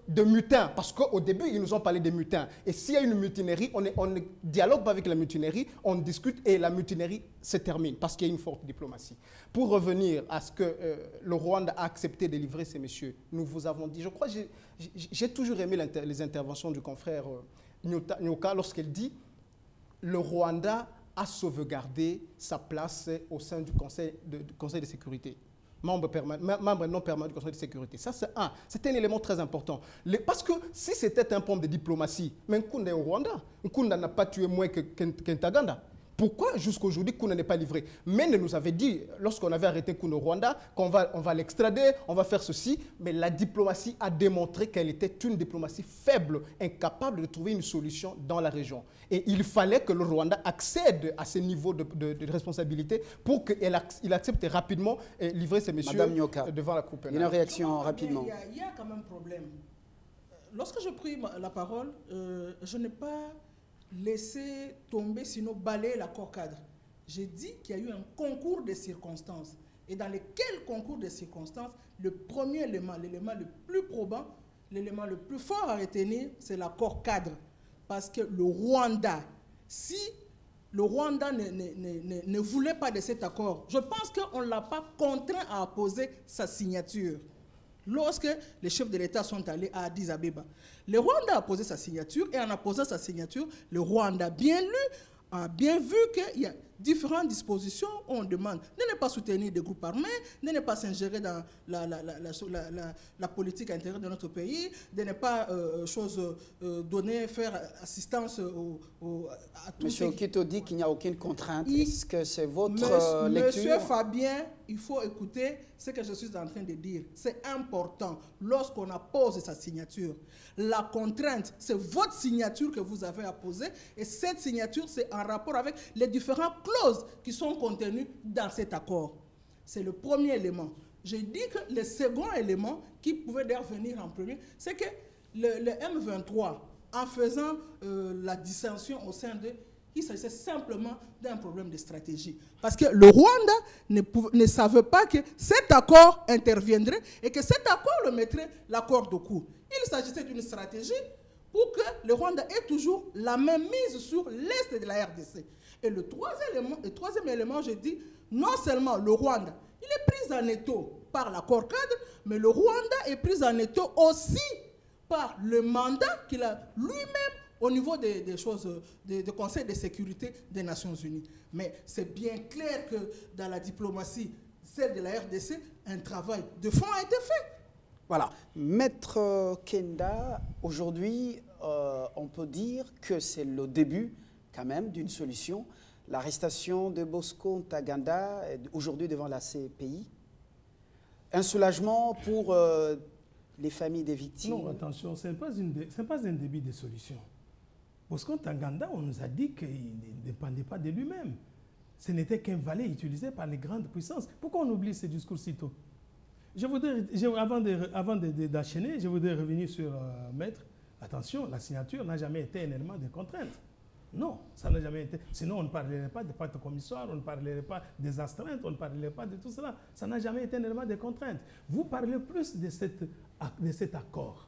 de mutins, parce qu'au début, ils nous ont parlé des mutins. Et s'il y a une mutinerie, on ne dialogue pas avec la mutinerie, on discute et la mutinerie se termine, parce qu'il y a une forte diplomatie. Pour revenir à ce que le Rwanda a accepté de livrer ces messieurs, nous vous avons dit, je crois, j'ai toujours aimé les interventions du confrère Nyoka lorsqu'elle dit le Rwanda a sauvegardé sa place au sein du Conseil de sécurité. Membre non permanent du Conseil de sécurité. Ça, c'est un élément très important. Parce que si c'était un problème de diplomatie, mais Nkunda est au Rwanda. Nkunda n'a pas tué moins que Ntaganda. Pourquoi jusqu'à aujourd'hui Nkunda n'est pas livré? Mende nous avait dit, lorsqu'on avait arrêté Nkunda au Rwanda, qu'on va l'extrader, on va faire ceci, mais la diplomatie a démontré qu'elle était une diplomatie faible, incapable de trouver une solution dans la région. Et il fallait que le Rwanda accède à ce niveau de responsabilité pour qu'il accepte rapidement et livrer ces messieurs devant la Cour pénale. Une réaction rapidement. Il y a quand même un problème. Lorsque je pris la parole, je n'ai pas laissé tomber, sinon balayer l'accord cadre. J'ai dit qu'il y a eu un concours de circonstances. Et dans lesquels concours de circonstances, le premier élément, l'élément le plus probant, l'élément le plus fort à retenir, c'est l'accord cadre. Parce que le Rwanda, si le Rwanda ne voulait pas de cet accord, je pense qu'on ne l'a pas contraint à apposer sa signature. Lorsque les chefs de l'État sont allés à Addis Abeba, le Rwanda a posé sa signature et en apposant sa signature, le Rwanda a bien lu, a bien vu qu'il y a différentes dispositions où on demande de ne pas soutenir des groupes armés, de ne pas s'ingérer dans la politique intérieure de notre pays, de ne pas donner, faire assistance à tous. Monsieur Okito dit qu'il n'y a aucune contrainte. Est-ce que c'est votre lecture? Monsieur Fabien, il faut écouter ce que je suis en train de dire. C'est important. Lorsqu'on appose sa signature, la contrainte, c'est votre signature que vous avez apposée et cette signature, c'est en rapport avec les différents clauses qui sont contenues dans cet accord. C'est le premier élément. J'ai dit que le second élément qui pouvait d'ailleurs venir en premier, c'est que le M23, en faisant la dissension au sein de... Il s'agissait simplement d'un problème de stratégie. Parce que le Rwanda ne savait pas que cet accord interviendrait et que cet accord le mettrait l'accord de cours. Il s'agissait d'une stratégie pour que le Rwanda ait toujours la même mise sur l'est de la RDC. Et le troisième élément, je dis, non seulement le Rwanda, il est pris en étau par l'accord cadre, mais le Rwanda est pris en étau aussi par le mandat qu'il a lui-même au niveau des choses, du Conseil de sécurité des Nations Unies. Mais c'est bien clair que dans la diplomatie, celle de la RDC, un travail de fond a été fait. Voilà. Maître Kenda, aujourd'hui, on peut dire que c'est le début quand même d'une solution. L'arrestation de Bosco Ntaganda aujourd'hui devant la CPI. Un soulagement pour les familles des victimes. Non, attention, ce n'est pas un début de solution. Bosco Ntaganda, on nous a dit qu'il ne dépendait pas de lui-même. Ce n'était qu'un valet utilisé par les grandes puissances. Pourquoi on oublie ce discours si tôt? Avant d'enchaîner, je voudrais revenir sur Maître. Attention, la signature n'a jamais été un élément de contrainte. Non, ça n'a jamais été. Sinon, on ne parlerait pas de pacte commissaire, on ne parlerait pas des astreintes, on ne parlerait pas de tout cela. Ça n'a jamais été un élément de contrainte. Vous parlez plus de cet accord.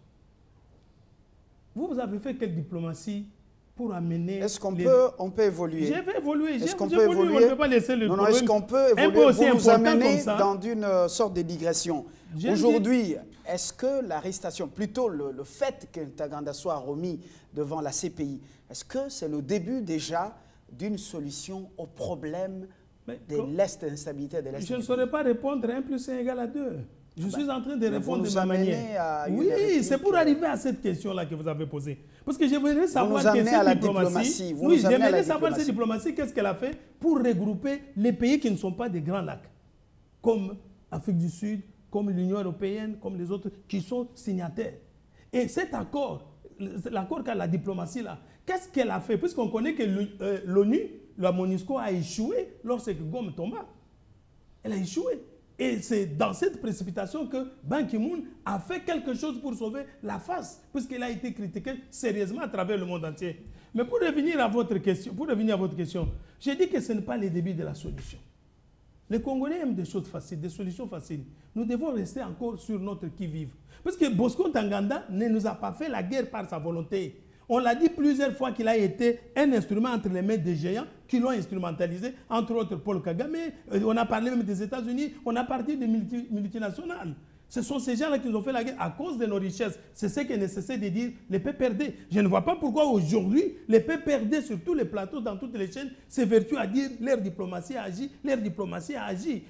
Vous avez fait quelle diplomatie pour amener... Est-ce qu'on peut évoluer? Je vais évoluer. Est-ce qu'on peut évoluer? On ne peut pas laisser le problème. Est-ce qu'on peut évoluer? Aussi vous nous amenez comme dans une sorte de digression. Aujourd'hui, est-ce que l'arrestation, plutôt le fait que Ntaganda soit remis devant la CPI, est-ce que c'est le début déjà d'une solution au problème de l'instabilité de l'Est? Je ne saurais pas répondre 1 + 1 = 2. Je suis en train de répondre de ma manière. Oui, c'est pour arriver à cette question-là que vous avez posée. Parce que je voudrais savoir que cette diplomatie... Oui, j'aimerais savoir cette diplomatie, qu'est-ce qu'elle a fait pour regrouper les pays qui ne sont pas des grands lacs, comme l'Afrique du Sud, comme l'Union européenne, comme les autres, qui sont signataires. Et cet accord, l'accord qu'a la diplomatie là, qu'est-ce qu'elle a fait? Puisqu'on connaît que l'ONU, la MONUSCO a échoué lorsque Gom tomba. Elle a échoué. Et c'est dans cette précipitation que Ban Ki-moon a fait quelque chose pour sauver la face, puisqu'il a été critiqué sérieusement à travers le monde entier. Mais pour revenir à votre question, j'ai dit que ce n'est pas le début de la solution. Les Congolais aiment des choses faciles, des solutions faciles. Nous devons rester encore sur notre qui-vive. Parce que Bosco Ntaganda ne nous a pas fait la guerre par sa volonté. On l'a dit plusieurs fois qu'il a été un instrument entre les mains des géants qui l'ont instrumentalisé, entre autres Paul Kagame. On a parlé même des États-Unis, on a parlé des multinationales. Ce sont ces gens-là qui nous ont fait la guerre à cause de nos richesses. C'est ce qu'il est nécessaire de dire les PPRD. Je ne vois pas pourquoi aujourd'hui, les PPRD sur tous les plateaux, dans toutes les chaînes, s'évertuent à dire leur diplomatie a agi, leur diplomatie a agi.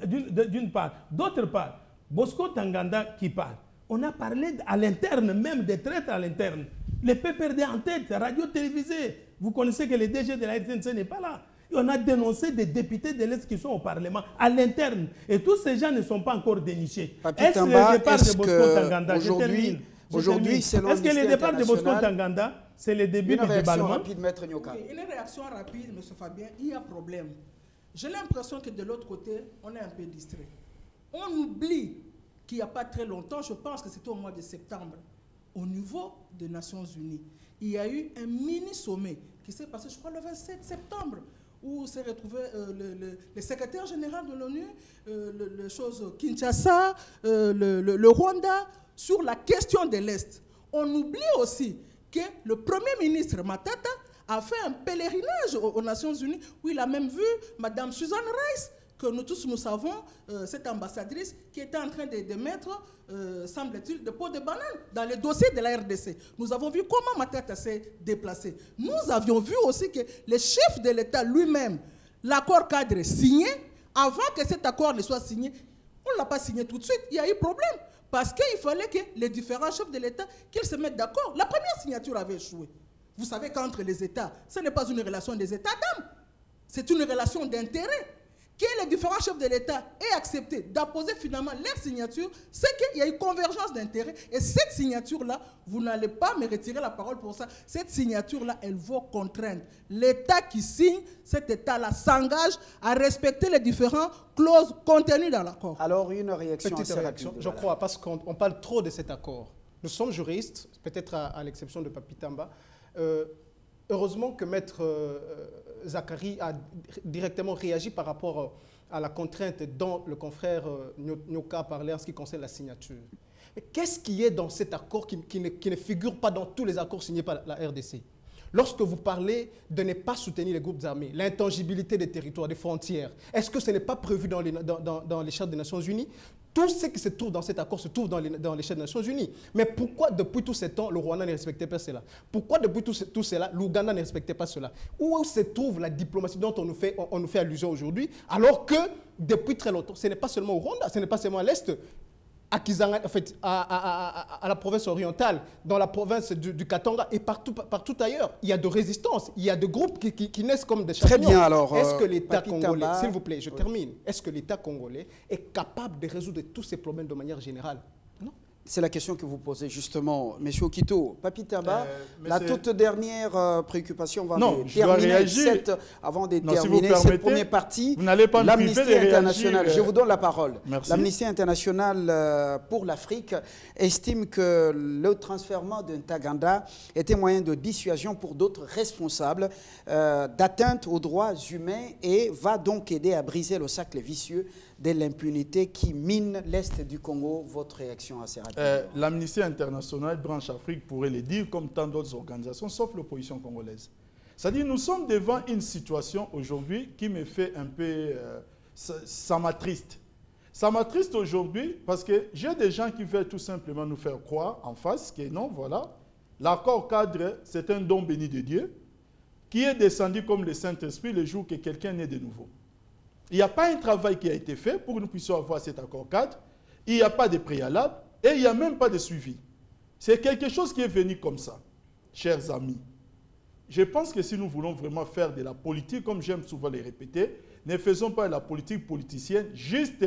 D'une part. D'autre part, Bosco Ntaganda qui parle. On a parlé à l'interne, même des traîtres à l'interne. Les PPRD en tête, radio-télévisée. Vous connaissez que le DG de la RTNC n'est pas là. Et on a dénoncé des députés de l'Est qui sont au Parlement, à l'interne. Et tous ces gens ne sont pas encore dénichés. Est-ce le départ de Bosco Ntaganda aujourd'hui, est-ce que le départ de Bosco Ntaganda, c'est le début du déballement? Rapide, Maître Nyoka. Oui, une réaction rapide, M. Fabien, il y a problème. J'ai l'impression que de l'autre côté, on est un peu distrait. On oublie qu'il n'y a pas très longtemps, je pense que c'était au mois de septembre, au niveau des Nations Unies, il y a eu un mini-sommet qui s'est passé, je crois, le 27 septembre, où s'est retrouvé le secrétaire général de l'ONU, le chose Kinshasa, le Rwanda, sur la question de l'Est. On oublie aussi que le Premier ministre Matata a fait un pèlerinage aux Nations Unies, où il a même vu Mme Susan Rice, que nous tous nous savons, cette ambassadrice qui était en train de mettre, semble-t-il, de peau de banane dans les dossiers de la RDC. Nous avons vu comment Matata s'est déplacé. Nous avions vu aussi que le chef de l'État lui-même, l'accord cadre signé, avant que cet accord ne soit signé, on ne l'a pas signé tout de suite, il y a eu problème. Parce qu'il fallait que les différents chefs de l'État, qu'ils se mettent d'accord. La première signature avait échoué. Vous savez qu'entre les États, ce n'est pas une relation des États d'âme, c'est une relation d'intérêt. Que les différents chefs de l'État aient accepté d'apposer finalement leur signature, c'est qu'il y a eu convergence d'intérêts. Et cette signature-là, vous n'allez pas me retirer la parole pour ça, cette signature-là, elle va contraindre. L'État qui signe, cet État-là s'engage à respecter les différentes clauses contenues dans l'accord. Alors, une réaction Petite réaction, je crois, parce qu'on parle trop de cet accord. Nous sommes juristes, peut-être à l'exception de Papi Tamba. Heureusement que Maître Zakari a directement réagi par rapport à la contrainte dont le confrère Nyoka parlait en ce qui concerne la signature. Mais qu'est-ce qui est dans cet accord qui ne figure pas dans tous les accords signés par la RDC? Lorsque vous parlez de ne pas soutenir les groupes armés, l'intangibilité des territoires, des frontières, est-ce que ce n'est pas prévu dans les chartes des Nations Unies? Tout ce qui se trouve dans cet accord se trouve dans les chartes des Nations Unies. Mais pourquoi depuis tout ce temps, le Rwanda ne respectait pas cela? Pourquoi depuis tout cela, l'Ouganda ne respectait pas cela? Où se trouve la diplomatie dont on nous fait allusion aujourd'hui, alors que depuis très longtemps, ce n'est pas seulement au Rwanda, ce n'est pas seulement à l'Est, à Kizanga, en fait, à la province orientale, dans la province du Katanga et partout ailleurs. Il y a de résistance, il y a de groupes qui naissent comme des champignons. Très bien, alors. Est-ce que l'État congolais, s'il vous plaît, je termine, est-ce que l'État congolais est capable de résoudre tous ces problèmes de manière générale? Non. C'est la question que vous posez justement, M. Okito. Papi Tamba, la toute dernière préoccupation avant de terminer cette première partie. Vous n'allez pas l'Amnistie internationale, je vous donne la parole. L'Amnistie internationale pour l'Afrique estime que le transfèrement de Ntaganda était moyen de dissuasion pour d'autres responsables d'atteinte aux droits humains et va donc aider à briser le cercle vicieux de l'impunité qui mine l'Est du Congo. Votre réaction assez rapide. L'Amnistie internationale, branche Afrique, pourrait le dire, comme tant d'autres organisations, sauf l'opposition congolaise. C'est-à-dire nous sommes devant une situation aujourd'hui qui me fait un peu... ça m'attriste. Ça m'attriste aujourd'hui parce que j'ai des gens qui veulent tout simplement nous faire croire en face que non, voilà, l'accord cadre, c'est un don béni de Dieu qui est descendu comme le Saint-Esprit le jour que quelqu'un naît de nouveau. Il n'y a pas un travail qui a été fait pour que nous puissions avoir cet accord cadre. Il n'y a pas de préalable et il n'y a même pas de suivi. C'est quelque chose qui est venu comme ça, chers amis. Je pense que si nous voulons vraiment faire de la politique, comme j'aime souvent le répéter, ne faisons pas de la politique politicienne, juste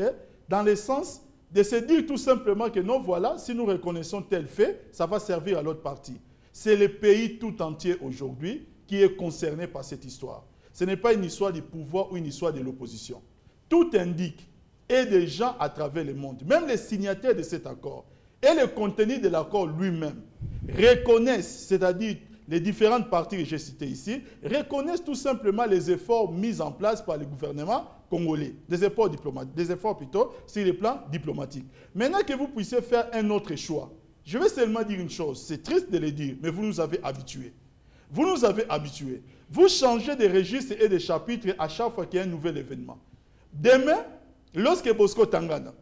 dans le sens de se dire tout simplement que non, voilà, si nous reconnaissons tel fait, ça va servir à l'autre partie. C'est le pays tout entier aujourd'hui qui est concerné par cette histoire. Ce n'est pas une histoire du pouvoir ou une histoire de l'opposition. Tout indique, et des gens à travers le monde, même les signataires de cet accord, et le contenu de l'accord lui-même, reconnaissent, c'est-à-dire les différentes parties que j'ai citées ici, reconnaissent tout simplement les efforts mis en place par le gouvernement congolais, des efforts diplomatiques, des efforts plutôt sur le plan diplomatique. Maintenant que vous puissiez faire un autre choix, je vais seulement dire une chose, c'est triste de le dire, mais vous nous avez habitués. Vous nous avez habitués. Vous changez de registres et de chapitres à chaque fois qu'il y a un nouvel événement. Demain, lorsque Bosco Ntaganda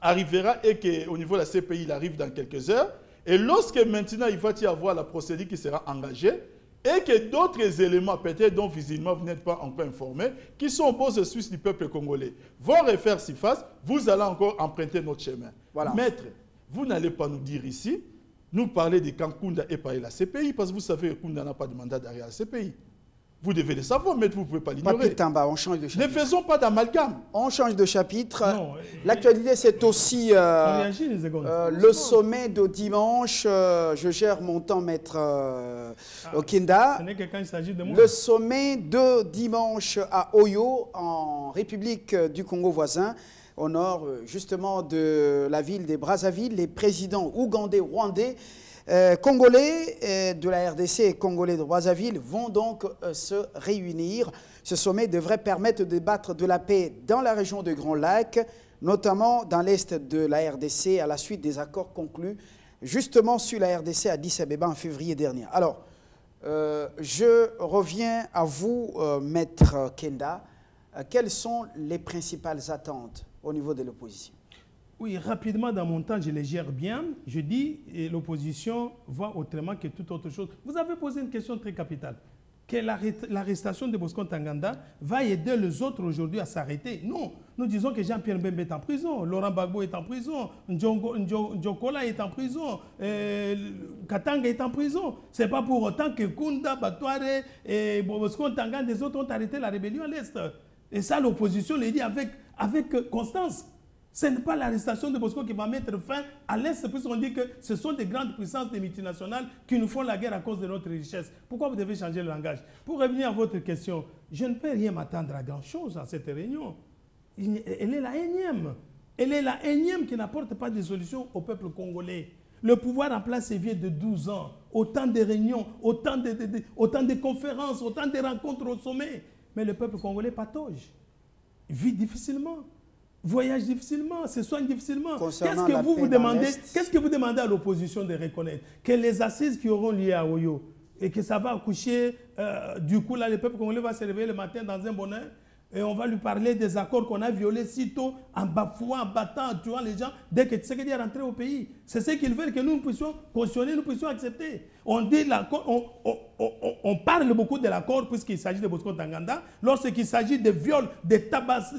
arrivera et qu'au niveau de la CPI, il arrive dans quelques heures, et lorsque maintenant il va y avoir la procédure qui sera engagée, et que d'autres éléments, peut-être dont visiblement vous n'êtes pas encore informés, qui sont opposés aux Suisses du peuple congolais, vont refaire surface, vous allez encore emprunter notre chemin. Voilà. Maître, vous n'allez pas nous dire ici, nous parler de quand Kunda est parlé de la CPI, parce que vous savez que Kunda n'a pas de mandat derrière la CPI. Vous devez le savoir, mais vous ne pouvez pas l'ignorer. On change de chapitre. Ne faisons pas d'amalgame. On change de chapitre. L'actualité, c'est aussi le sommet de dimanche. Je gère mon temps, maître Okenda. Ce n'est que quand il s'agit de moi. Le sommet de dimanche à Oyo, en République du Congo voisin, au nord justement de la ville de Brazzaville. Les présidents ougandais, rwandais, congolais de la RDC et congolais de Brazzaville vont donc se réunir. Ce sommet devrait permettre de débattre de la paix dans la région de Grand Lac, notamment dans l'est de la RDC, à la suite des accords conclus justement sur la RDC à Addis Abeba en février dernier. Alors, je reviens à vous, maître Kenda. Quelles sont les principales attentes au niveau de l'opposition? Oui, rapidement, dans mon temps, je les gère bien. Je dis, l'opposition voit autrement que toute autre chose. Vous avez posé une question très capitale. Que l'arrestation de Bosco Ntaganda va aider les autres aujourd'hui à s'arrêter. Non, nous disons que Jean-Pierre Mbembe est en prison, Laurent Gbagbo est en prison, Ndjokola est en prison, Katanga est en prison. Ce n'est pas pour autant que Kunda, Batouare et Bosco Ntaganda, les autres ont arrêté la rébellion à l'Est. Et ça, l'opposition le dit avec constance. Ce n'est pas l'arrestation de Bosco qui va mettre fin à l'Est, puisqu'on dit que ce sont des grandes puissances des multinationales qui nous font la guerre à cause de notre richesse. Pourquoi vous devez changer le langage? Pour revenir à votre question, je ne peux rien m'attendre à grand-chose à cette réunion. Elle est la énième. Elle est la énième qui n'apporte pas de solution au peuple congolais. Le pouvoir en place est vieux de 12 ans. Autant de réunions, autant de conférences, autant de rencontres au sommet. Mais le peuple congolais patauge, vit difficilement. Voyage difficilement, se soigne difficilement. Qu'est-ce que vous demandez à l'opposition de reconnaître? Que les assises qui auront lieu à Oyo et que ça va accoucher, du coup, là, le peuple congolais va se réveiller le matin dans un bonheur et on va lui parler des accords qu'on a violés sitôt, en bafouant, en battant, en tuant les gens, dès que Tshisekedi est rentré au pays. C'est ce qu'ils veulent que nous puissions cautionner, nous puissions accepter. On dit l'accord, on parle beaucoup de l'accord puisqu'il s'agit de Bosco Ntaganda. Lorsqu'il s'agit de viols, de tabac,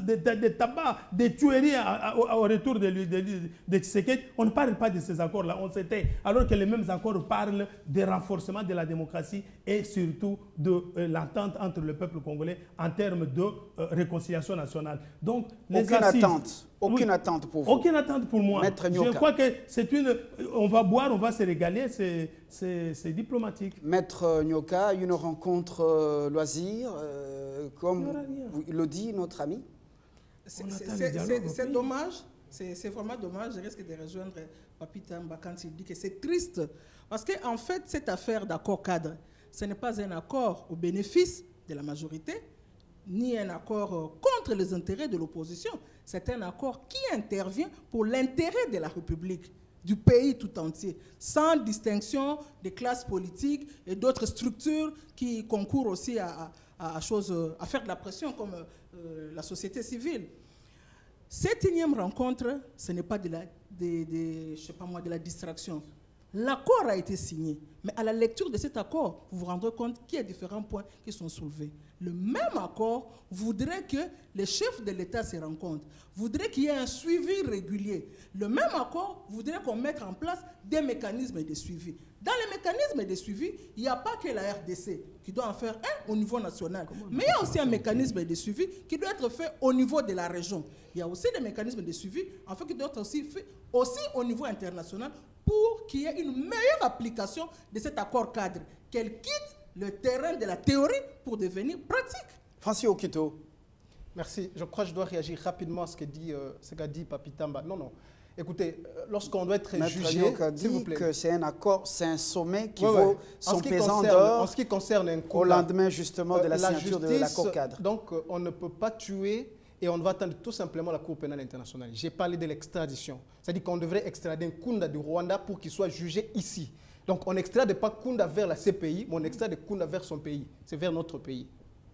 de tueries au retour de Tshisekedi, on ne parle pas de ces accords-là, on s'était. Alors que les mêmes accords parlent de renforcement de la démocratie et surtout de l'entente entre le peuple congolais en termes de réconciliation nationale. Donc, aucune attente pour vous. Aucune attente pour moi. Je crois que c'est une... On va boire, on va se régaler, c'est diplomatique. Maître Nyoka, une rencontre loisir, comme le dit notre ami. C'est dommage, c'est vraiment dommage. Je risque de rejoindre Papi Tamba quand il dit que c'est triste. Parce qu'en fait, cette affaire d'accord cadre, ce n'est pas un accord au bénéfice de la majorité, ni un accord contre les intérêts de l'opposition. C'est un accord qui intervient pour l'intérêt de la République, du pays tout entier, sans distinction des classes politiques et d'autres structures qui concourent aussi à faire de la pression, comme la société civile. Cette énième rencontre, ce n'est pas de la distraction. L'accord a été signé, mais à la lecture de cet accord, vous vous rendrez compte qu'il y a différents points qui sont soulevés. Le même accord voudrait que les chefs de l'État se rencontrent, voudrait qu'il y ait un suivi régulier. Le même accord voudrait qu'on mette en place des mécanismes de suivi. Dans les mécanismes de suivi, il n'y a pas que la RDC qui doit en faire un au niveau national, mais il y a aussi un mécanisme de suivi qui doit être fait au niveau de la région. Il y a aussi des mécanismes de suivi en fait, qui doivent être aussi faits aussi au niveau international pour qu'il y ait une meilleure application de cet accord cadre, qu'elle quitte le terrain de la théorie pour devenir pratique. Francis Okito. Merci. Je crois que je dois réagir rapidement à ce qu'a dit Papi Tamba. Non. Écoutez, lorsqu'on doit être jugé, s'il vous plaît. Que c'est un accord, c'est un sommet qui vaut son pesant d'or. En ce qui concerne un coup, au lendemain justement de la signature de l'accord cadre. Donc, on ne peut pas tuer et on va attendre tout simplement la Cour pénale internationale. J'ai parlé de l'extradition. C'est-à-dire qu'on devrait extrader un Kunda du Rwanda pour qu'il soit jugé ici. Donc on n'extrade pas Kunda vers la CPI, mais on extrade Kunda vers son pays. C'est vers notre pays.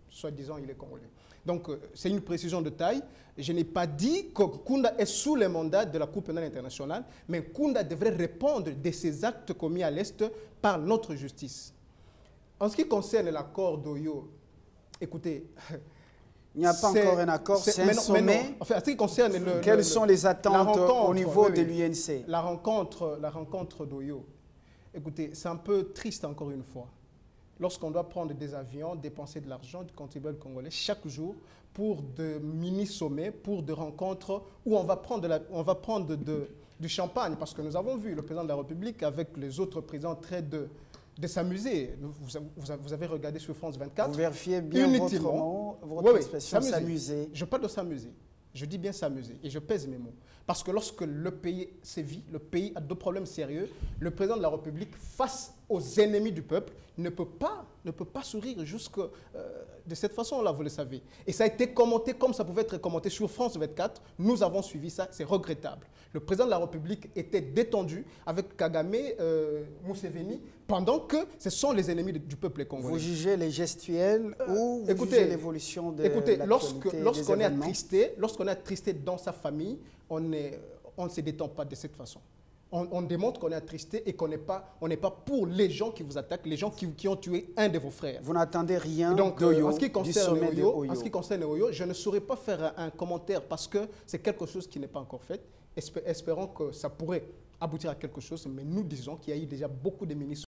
Soi-disant, il est congolais. Donc c'est une précision de taille. Je n'ai pas dit que Kunda est sous le mandat de la Cour pénale internationale, mais Kunda devrait répondre de ses actes commis à l'Est par notre justice. En ce qui concerne l'accord d'Oyo, écoutez... Il n'y a pas encore un accord, c'est un sommet. Enfin, en ce qui concerne quelles sont les attentes au niveau de l'UNC? La rencontre d'Oyo, écoutez, c'est un peu triste encore une fois. Lorsqu'on doit prendre des avions, dépenser de l'argent du contribuable congolais chaque jour pour de mini-sommets, pour de rencontres où on va prendre du champagne, parce que nous avons vu le président de la République avec les autres présidents traiter de s'amuser. Vous avez regardé sur France 24. Vous vérifiez bien votre expression, s'amuser. Je parle de s'amuser. Je dis bien s'amuser et je pèse mes mots. Parce que lorsque le pays sévit, le pays a deux problèmes sérieux, le président de la République, face aux ennemis du peuple, ne peut pas sourire jusque de cette façon-là, vous le savez. Et ça a été commenté comme ça pouvait être commenté sur France 24. Nous avons suivi ça, c'est regrettable. Le président de la République était détendu avec Kagame, Museveni, pendant que ce sont les ennemis du peuple congolais. Vous jugez les gestuels ou vous jugez l'évolution de l'actualité lorsqu'on est attristé dans sa famille, on ne se détend pas de cette façon. On démontre qu'on est attristé et qu'on n'est pas pour les gens qui vous attaquent, les gens qui ont tué un de vos frères. Vous n'attendez rien en ce qui concerne Oyo, je ne saurais pas faire un commentaire parce que c'est quelque chose qui n'est pas encore fait. Espérons que ça pourrait aboutir à quelque chose, mais nous disons qu'il y a eu déjà beaucoup de ministres